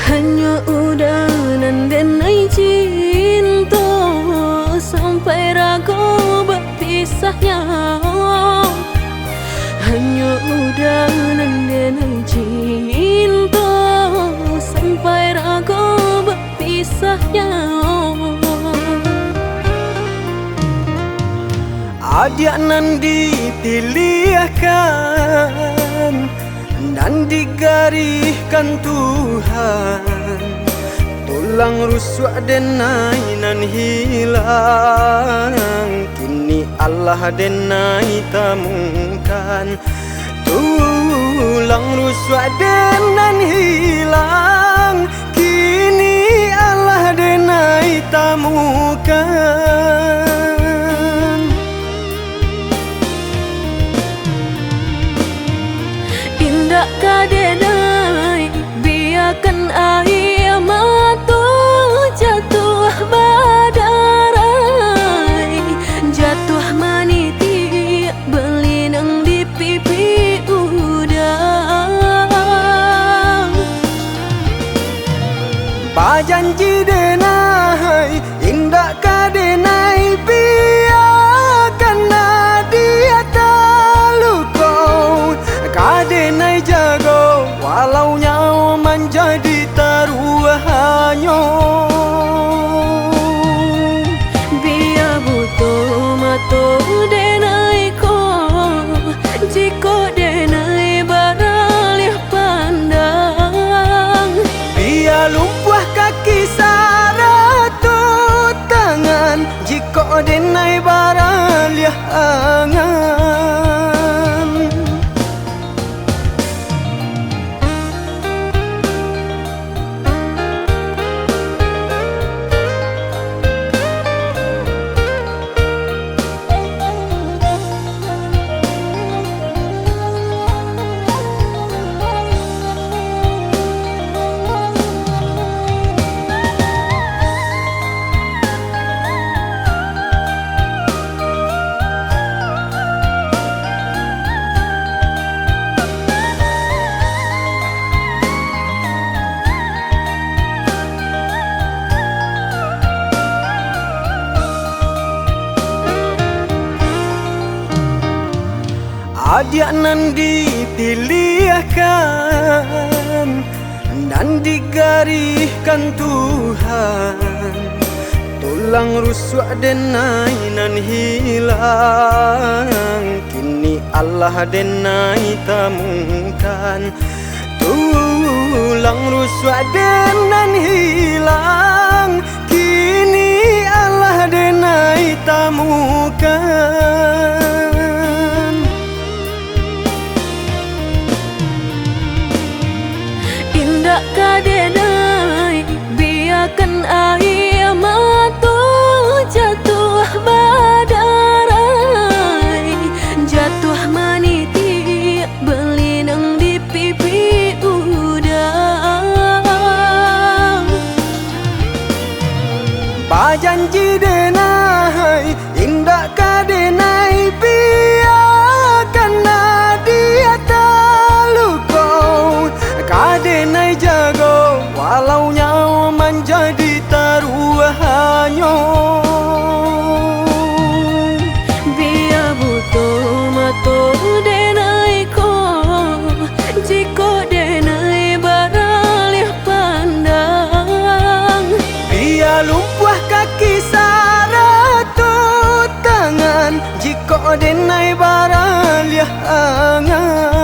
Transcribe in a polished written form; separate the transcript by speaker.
Speaker 1: Hanya udanan denai cinta sampai ragu berpisahnya. Hanya udanan denai cinta sampai ragu berpisahnya.
Speaker 2: Adik nan dipilihkan dan digariskan Tuhan, tulang rusuk denai nan hilang, kini Allah denai temukan. Tulang rusuk denan hilang, kini Allah denai temukan.
Speaker 1: Indah kadenai biarkan air mata jatuh badarai, jatuh maniti berlinang di pipi udang.
Speaker 2: Bajanji denai indah kadenai biarkan dia terluka, kadenai jago walau nyawa menjadi taruhannya.
Speaker 1: Biar butuh mata denai ko, jika denai beralih pandang.
Speaker 2: Biar lumpuh kaki saratut tangan, jika denai beralih angan. Adik nan dipilihkan dan digariskan Tuhan, tulang rusuk denai nan hilang, kini Allah denai temukan. Tulang rusuk denan hilang, kini Allah denai temukan.
Speaker 1: Indah kadenai biarkan air mata jatuh badarai, jatuh maniti berlinang di pipi udang.
Speaker 2: Bajanji denai indah kadenai biarkan dia terluka, kadenai jago walau nyawa menjadi taruhannya.
Speaker 1: Biar butuh mata denai ko, jika denai beralih pandang.
Speaker 2: Biar lumpuh kaki saratut tangan, jika denai beralih angan.